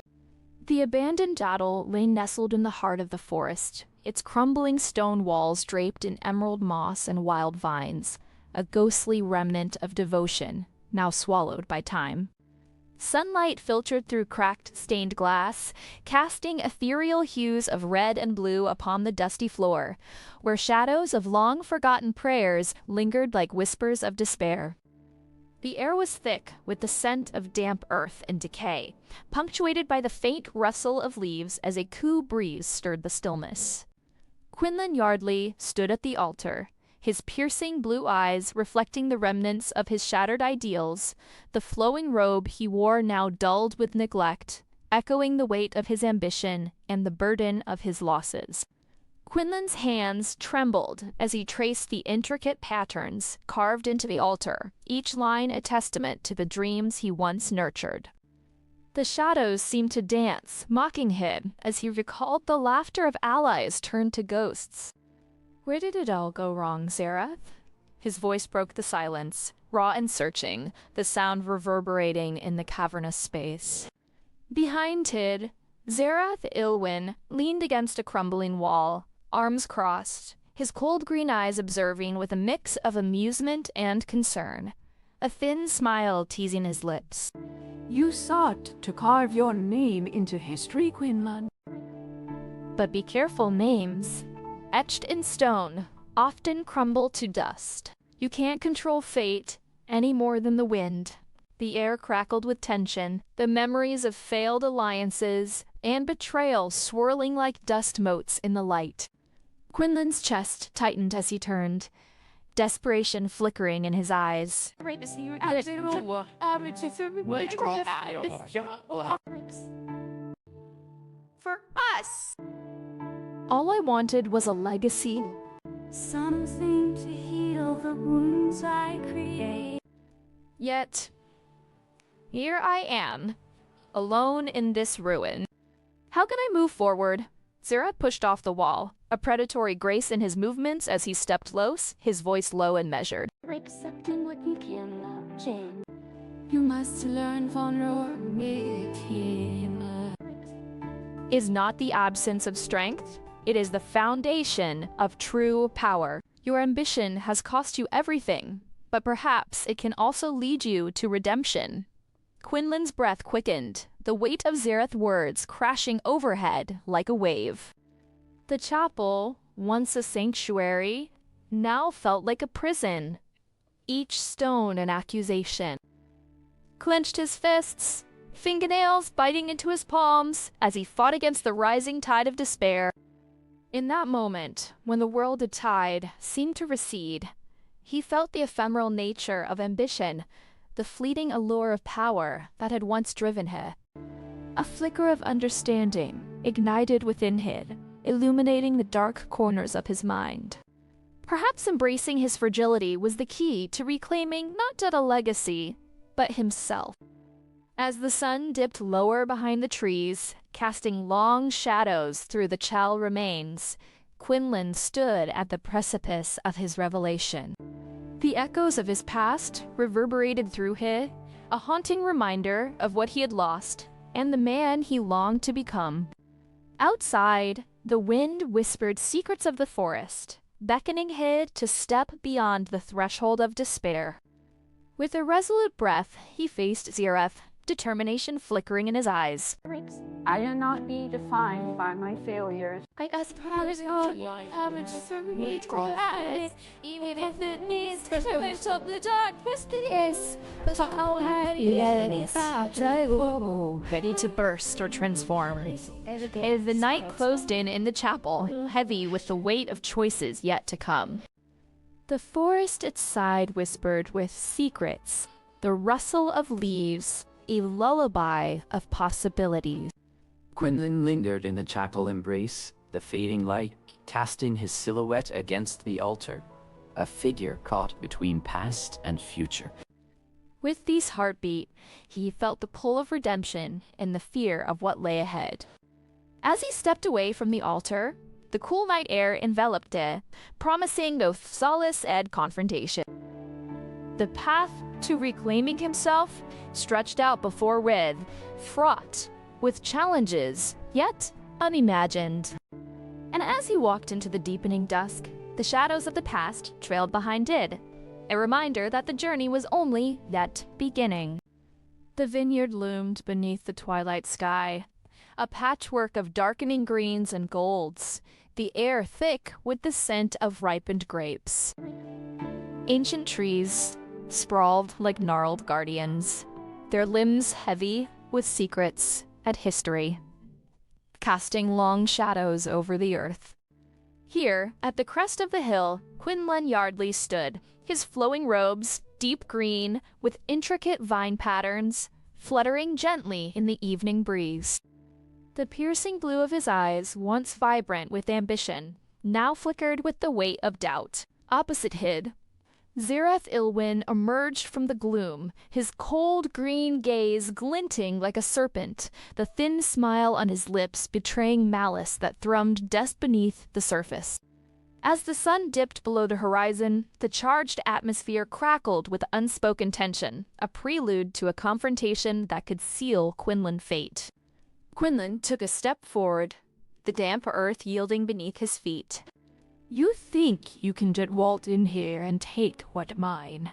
Speaker 1: The abandoned Daddle lay nestled in the heart of the forest, its crumbling stone walls draped in emerald moss and wild vines, a ghostly remnant of devotion, now swallowed by time. Sunlight filtered through cracked, stained glass, casting ethereal hues of red and blue upon the dusty floor, where shadows of long-forgotten prayers lingered like whispers of despair. The air was thick with the scent of damp earth and decay, punctuated by the faint rustle of leaves as a cool breeze stirred the stillness. Quinlan Yardley stood at the altar, his piercing blue eyes reflecting the remnants of his shattered ideals, the flowing robe he wore now dulled with neglect, echoing the weight of his ambition and the burden of his losses. Quinlan's hands trembled as he traced the intricate patterns carved into the altar, each line a testament to the dreams he once nurtured. The shadows seemed to dance, mocking him as he recalled the laughter of allies turned to ghosts. Where did it all go wrong, Xerath? His voice broke the silence, raw and searching, the sound reverberating in the cavernous space. Behind Tid, Xerath Illwyn leaned against a crumbling wall, arms crossed, his cold green eyes observing with a mix of amusement and concern, a thin smile teasing his lips.
Speaker 4: You sought to carve your name into history, Quinlan.
Speaker 1: But be careful, names, etched in stone, often crumble to dust. You can't control fate any more than the wind. The air crackled with tension, the memories of failed alliances and betrayal swirling like dust motes in the light. Quinlan's chest tightened as he turned, desperation flickering in his eyes.
Speaker 3: For us!
Speaker 1: All I wanted was a legacy.
Speaker 9: Something to heal the wounds I create.
Speaker 1: Yet, here I am, alone in this ruin. How can I move forward? Xerath pushed off the wall, a predatory grace in his movements as he stepped close, his voice low and measured.
Speaker 9: Accepting what you cannot change. You must learn vulnerability.
Speaker 1: Is not the absence of strength. It is the foundation of true power. Your ambition has cost you everything, but perhaps it can also lead you to redemption. Quinlan's breath quickened, the weight of Xerath's words crashing overhead like a wave. The chapel, once a sanctuary, now felt like a prison, each stone an accusation. Clenched his fists, fingernails biting into his palms as he fought against the rising tide of despair. In that moment, when the world tide seemed to recede, he felt the ephemeral nature of ambition, the fleeting allure of power that had once driven him. A flicker of understanding ignited within him, illuminating the dark corners of his mind. Perhaps embracing his fragility was the key to reclaiming not just a legacy, but himself. As the sun dipped lower behind the trees, casting long shadows through the Chal remains, Quinlan stood at the precipice of his revelation. The echoes of his past reverberated through him, a haunting reminder of what he had lost and the man he longed to become. Outside, the wind whispered secrets of the forest, beckoning him to step beyond the threshold of despair. With a resolute breath, he faced Xerath, determination flickering in his eyes.
Speaker 4: I will not be defined by my failures.
Speaker 9: I aspire even if it means to push up the darkness that is. But I'll have
Speaker 1: Ready to burst or transform. As the night closed in the chapel, heavy with the weight of choices yet to come. The forest its side whispered with secrets, the rustle of leaves, a lullaby of possibilities.
Speaker 6: Quinlan lingered in the chapel embrace, the fading light casting his silhouette against the altar, a figure caught between past and future.
Speaker 1: With Thea's heartbeat, he felt the pull of redemption and the fear of what lay ahead. As he stepped away from the altar, the cool night air enveloped it, promising no solace and confrontation. The path to reclaiming himself stretched out before Ryth, fraught with challenges, yet unimagined. And as he walked into the deepening dusk, the shadows of the past trailed behind Did, a reminder that the journey was only yet beginning. The vineyard loomed beneath the twilight sky, a patchwork of darkening greens and golds, the air thick with the scent of ripened grapes. Ancient trees sprawled like gnarled guardians, their limbs heavy with secrets and history, casting long shadows over the earth. Here, at the crest of the hill, Quinlan Yardley stood, his flowing robes deep green with intricate vine patterns, fluttering gently in the evening breeze. The piercing blue of his eyes, once vibrant with ambition, now flickered with the weight of doubt. Opposite him, Xerath Illwyn emerged from the gloom, his cold green gaze glinting like a serpent, the thin smile on his lips betraying malice that thrummed just beneath the surface. As the sun dipped below the horizon, the charged atmosphere crackled with unspoken tension, a prelude to a confrontation that could seal Quinlan's fate. Quinlan took a step forward, the damp earth yielding beneath his feet.
Speaker 4: You think you can just waltz in here and take what's mine?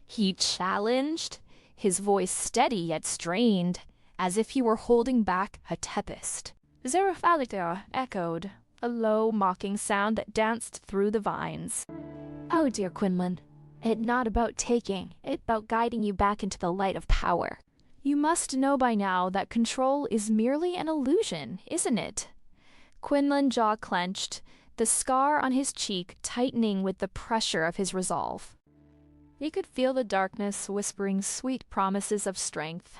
Speaker 1: He challenged, his voice steady yet strained, as if he were holding back a tempest.
Speaker 4: Xerath echoed, a low, mocking sound that danced through the vines.
Speaker 1: Oh, dear Quinlan, it's not about taking, it's about guiding you back into the light of power. You must know by now that control is merely an illusion, isn't it? Quinlan's jaw clenched, the scar on his cheek tightening with the pressure of his resolve. He could feel the darkness whispering sweet promises of strength,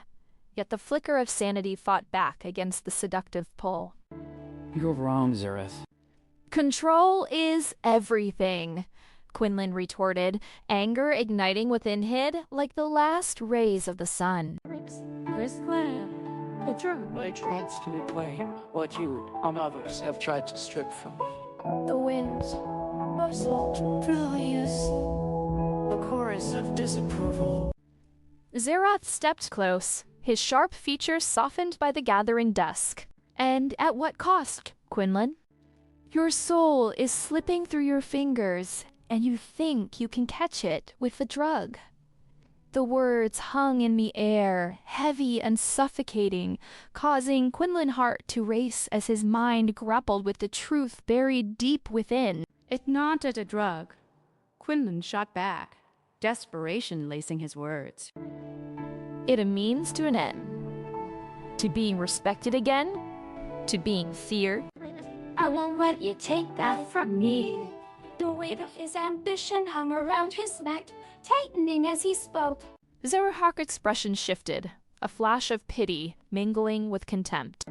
Speaker 1: yet the flicker of sanity fought back against the seductive pull.
Speaker 6: You're wrong, Xerath.
Speaker 1: Control is everything, Quinlan retorted, anger igniting within him like the last rays of the sun.
Speaker 6: I tried to reclaim what you and others have tried to strip from me.
Speaker 3: The winds bustle furious, a chorus of disapproval.
Speaker 1: Xerath stepped close, his sharp features softened by the gathering dusk. And at what cost, Quinlan? Your soul is slipping through your fingers, and you think you can catch it with the drug. The words hung in the air, heavy and suffocating, causing Quinlan's heart to race as his mind grappled with the truth buried deep within.
Speaker 4: It's not a drug. Quinlan shot back, desperation lacing his words.
Speaker 1: It a means to an end. To being respected again? To being feared?
Speaker 9: I won't let you take that from me. The weight of his ambition hung around his neck, tightening as he spoke.
Speaker 1: Xerath's expression shifted, a flash of pity mingling with contempt.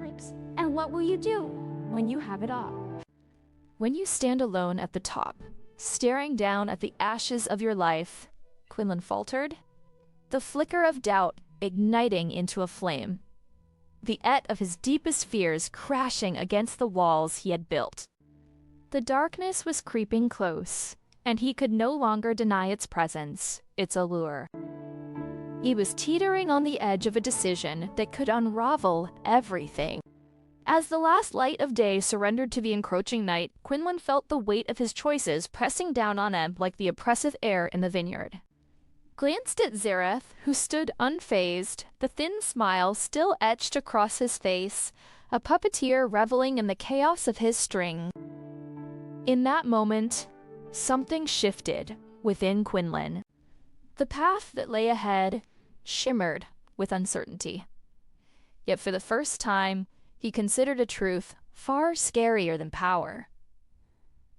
Speaker 9: And what will you do when you have it all?
Speaker 1: When you stand alone at the top, staring down at the ashes of your life, Quinlan faltered, the flicker of doubt igniting into a flame, the et of his deepest fears crashing against the walls he had built. The darkness was creeping close, and he could no longer deny its presence, its allure. He was teetering on the edge of a decision that could unravel everything. As the last light of day surrendered to the encroaching night, Quinlan felt the weight of his choices pressing down on him like the oppressive air in the vineyard. Glanced at Xerath, who stood unfazed, the thin smile still etched across his face, a puppeteer reveling in the chaos of his string. In that moment, something shifted within Quinlan. The path that lay ahead shimmered with uncertainty. Yet for the first time, he considered a truth far scarier than power.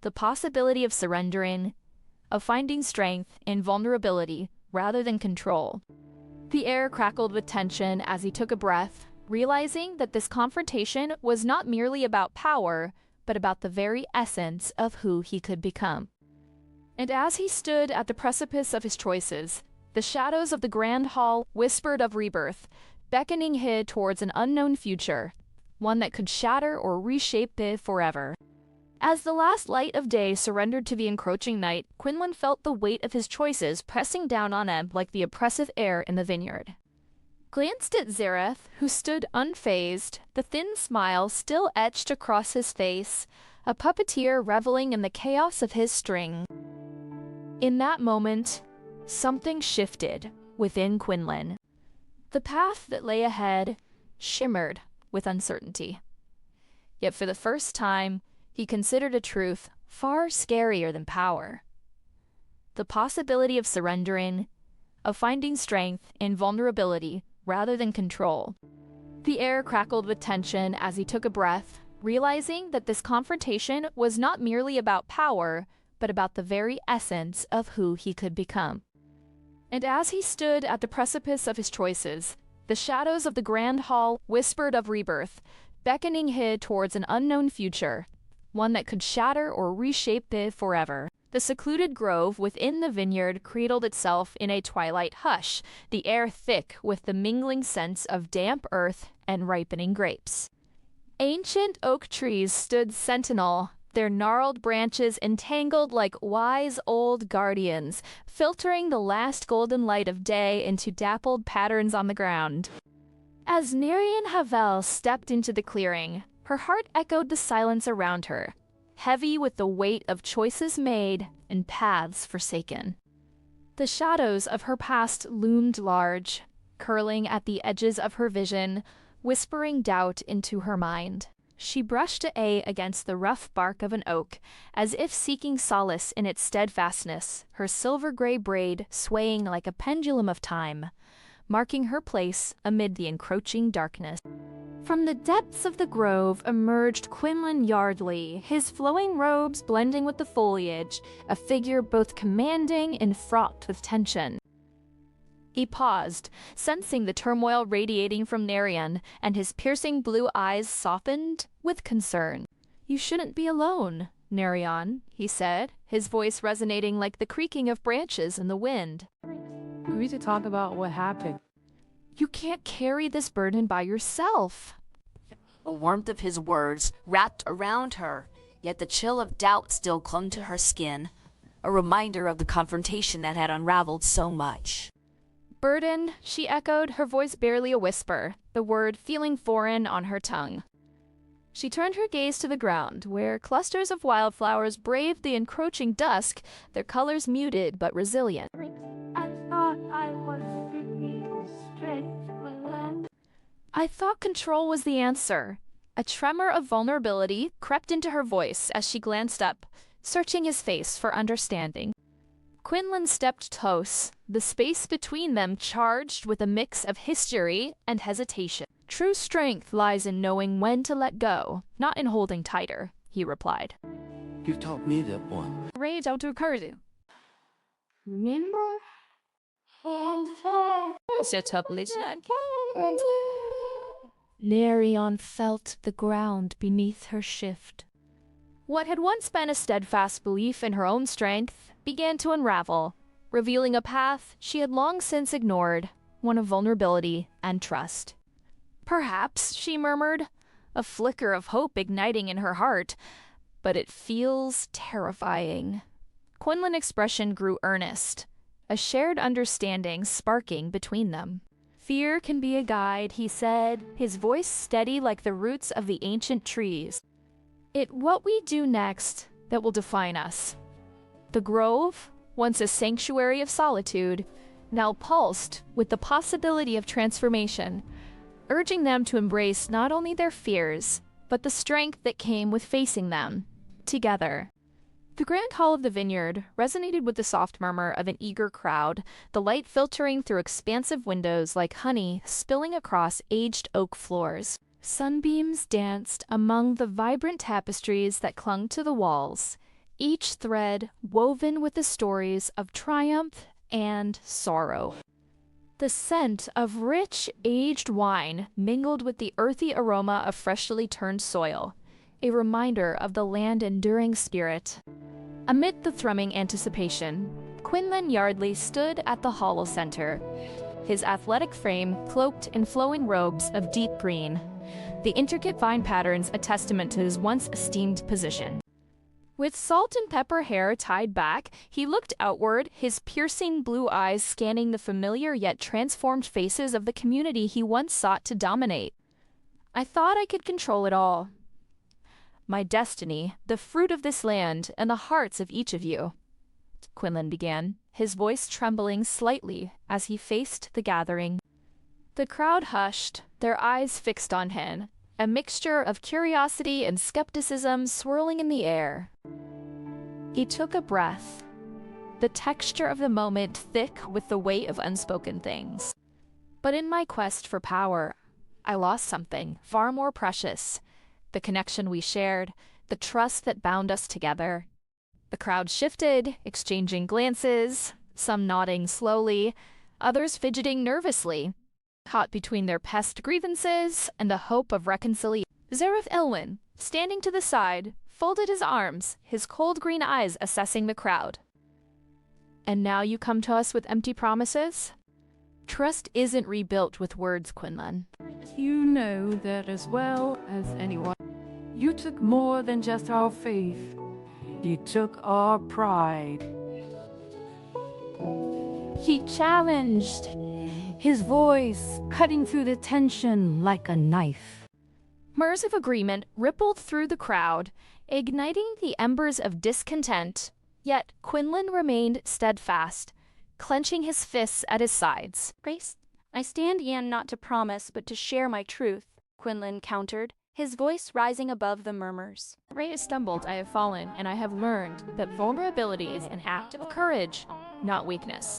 Speaker 1: The possibility of surrendering, of finding strength in vulnerability rather than control. The air crackled with tension as he took a breath, realizing that this confrontation was not merely about power, but about the very essence of who he could become. And as he stood at the precipice of his choices, the shadows of the grand hall whispered of rebirth, beckoning him towards an unknown future, one that could shatter or reshape it forever. As the last light of day surrendered to the encroaching night, Quinlan felt the weight of his choices pressing down on him like the oppressive air in the vineyard. Glanced at Xerath, who stood unfazed, the thin smile still etched across his face, a puppeteer reveling in the chaos of his string. In that moment, something shifted within Quinlan. The path that lay ahead shimmered with uncertainty. Yet for the first time, he considered a truth far scarier than power. The possibility of surrendering, of finding strength in vulnerability rather than control. The air crackled with tension as he took a breath, realizing that this confrontation was not merely about power, but about the very essence of who he could become. And as he stood at the precipice of his choices, the shadows of the grand hall whispered of rebirth, beckoning him towards an unknown future, one that could shatter or reshape it forever. The secluded grove within the vineyard cradled itself in a twilight hush, the air thick with the mingling scents of damp earth and ripening grapes. Ancient oak trees stood sentinel, their gnarled branches entangled like wise old guardians, filtering the last golden light of day into dappled patterns on the ground. As Nerion Havelle stepped into the clearing, her heart echoed the silence around her, heavy with the weight of choices made and paths forsaken. The shadows of her past loomed large, curling at the edges of her vision, whispering doubt into her mind. She brushed against the rough bark of an oak, as if seeking solace in its steadfastness, her silver-gray braid swaying like a pendulum of time, marking her place amid the encroaching darkness. From the depths of the grove emerged Quinlan Yardley, his flowing robes blending with the foliage, a figure both commanding and fraught with tension. He paused, sensing the turmoil radiating from Nerion, and his piercing blue eyes softened with concern. "You shouldn't be alone, Nerion," he said, his voice resonating like the creaking of branches in the wind.
Speaker 4: We need to talk about what happened.
Speaker 1: "You can't carry this burden by yourself."
Speaker 10: The warmth of his words wrapped around her, yet the chill of doubt still clung to her skin, a reminder of the confrontation that had unraveled so much.
Speaker 1: "Burden," she echoed, her voice barely a whisper, the word feeling foreign on her tongue. She turned her gaze to the ground, where clusters of wildflowers braved the encroaching dusk, their colors muted but resilient.
Speaker 9: I thought I was being strict, Quinlan.
Speaker 1: I thought control was the answer. A tremor of vulnerability crept into her voice as she glanced up, searching his face for understanding. Quinlan stepped close, the space between them charged with a mix of history and hesitation. "True strength lies in knowing when to let go, not in holding tighter," he replied.
Speaker 6: You taught me that one.
Speaker 1: Rage out to occur to.
Speaker 9: Remember?
Speaker 1: Nerion felt the ground beneath her shift. What had once been a steadfast belief in her own strength began to unravel, revealing a path she had long since ignored, one of vulnerability and trust. "Perhaps," she murmured, a flicker of hope igniting in her heart, "but it feels terrifying." Quinlan's expression grew earnest, a shared understanding sparking between them. "Fear can be a guide," he said, his voice steady like the roots of the ancient trees. "It's what we do next that will define us." The grove, once a sanctuary of solitude, now pulsed with the possibility of transformation, urging them to embrace not only their fears, but the strength that came with facing them, together. The grand hall of the vineyard resonated with the soft murmur of an eager crowd, the light filtering through expansive windows like honey spilling across aged oak floors. Sunbeams danced among the vibrant tapestries that clung to the walls, each thread woven with the stories of triumph and sorrow. The scent of rich, aged wine mingled with the earthy aroma of freshly turned soil, a reminder of the land-enduring spirit. Amid the thrumming anticipation, Quinlan Yardley stood at the hollow center, his athletic frame cloaked in flowing robes of deep green, the intricate vine patterns a testament to his once esteemed position. With salt and pepper hair tied back, he looked outward, his piercing blue eyes scanning the familiar yet transformed faces of the community he once sought to dominate. I thought I could control it all. My destiny, the fruit of this land, and the hearts of each of you, Quinlan began, his voice trembling slightly as he faced the gathering. The crowd hushed, their eyes fixed on him, a mixture of curiosity and skepticism swirling in the air. He took a breath, the texture of the moment thick with the weight of unspoken things. But in my quest for power, I lost something far more precious, the connection we shared, the trust that bound us together. The crowd shifted, exchanging glances, some nodding slowly, others fidgeting nervously, caught between their past grievances and the hope of reconciliation. Xerath Illwyn, standing to the side, folded his arms, his cold green eyes assessing the crowd. And now you come to us with empty promises? Trust isn't rebuilt with words, Quinlan.
Speaker 4: You know that as well as anyone. You took more than just our faith. You took our pride. He challenged, his voice cutting through the tension like a knife.
Speaker 1: Murmurs of agreement rippled through the crowd, igniting the embers of discontent, yet Quinlan remained steadfast, clenching his fists at his sides.
Speaker 11: Grace, I stand yan not to promise, but to share my truth, Quinlan countered, his voice rising above the murmurs.
Speaker 1: Ray has stumbled, I have fallen, and I have learned that vulnerability is an act of courage, not weakness.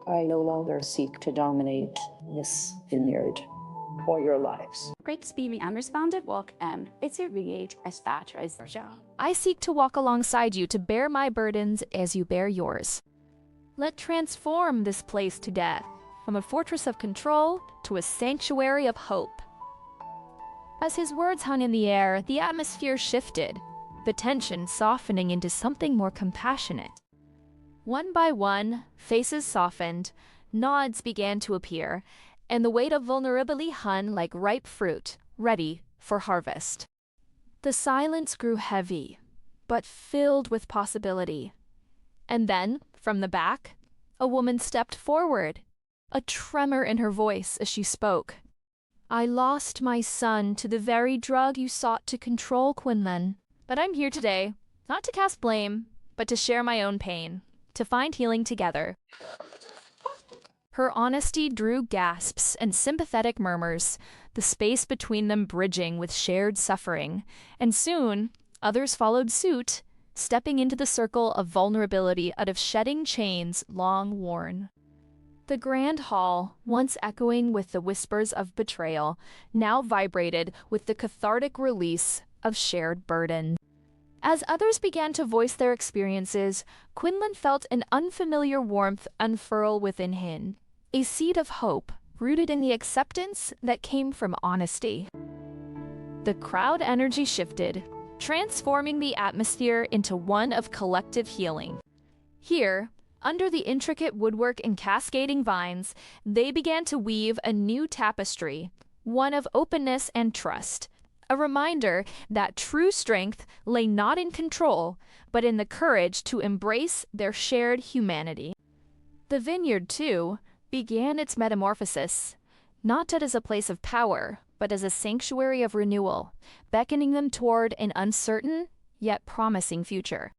Speaker 8: I no longer seek to dominate this vineyard or your lives.
Speaker 11: Great speedy unresponded walk it's a reage as fat as
Speaker 1: I seek to walk alongside you to bear my burdens as you bear yours. Let transform this place to death, from a fortress of control to a sanctuary of hope. As his words hung in the air, the atmosphere shifted, the tension softening into something more compassionate. One by one, faces softened, nods began to appear, and the weight of vulnerability hung like ripe fruit, ready for harvest. The silence grew heavy, but filled with possibility. And then, from the back, a woman stepped forward, a tremor in her voice as she spoke. I lost my son to the very drug you sought to control, Quinlan. But I'm here today, not to cast blame, but to share my own pain, to find healing together. Her honesty drew gasps and sympathetic murmurs, the space between them bridging with shared suffering, and soon others followed suit, stepping into the circle of vulnerability out of shedding chains long worn. The grand hall, once echoing with the whispers of betrayal, now vibrated with the cathartic release of shared burden. As others began to voice their experiences, Quinlan felt an unfamiliar warmth unfurl within him, a seed of hope rooted in the acceptance that came from honesty. The crowd energy shifted, transforming the atmosphere into one of collective healing. Here, under the intricate woodwork and cascading vines, they began to weave a new tapestry, one of openness and trust, a reminder that true strength lay not in control, but in the courage to embrace their shared humanity. The vineyard, too, began its metamorphosis, not as a place of power, but as a sanctuary of renewal, beckoning them toward an uncertain, yet promising future.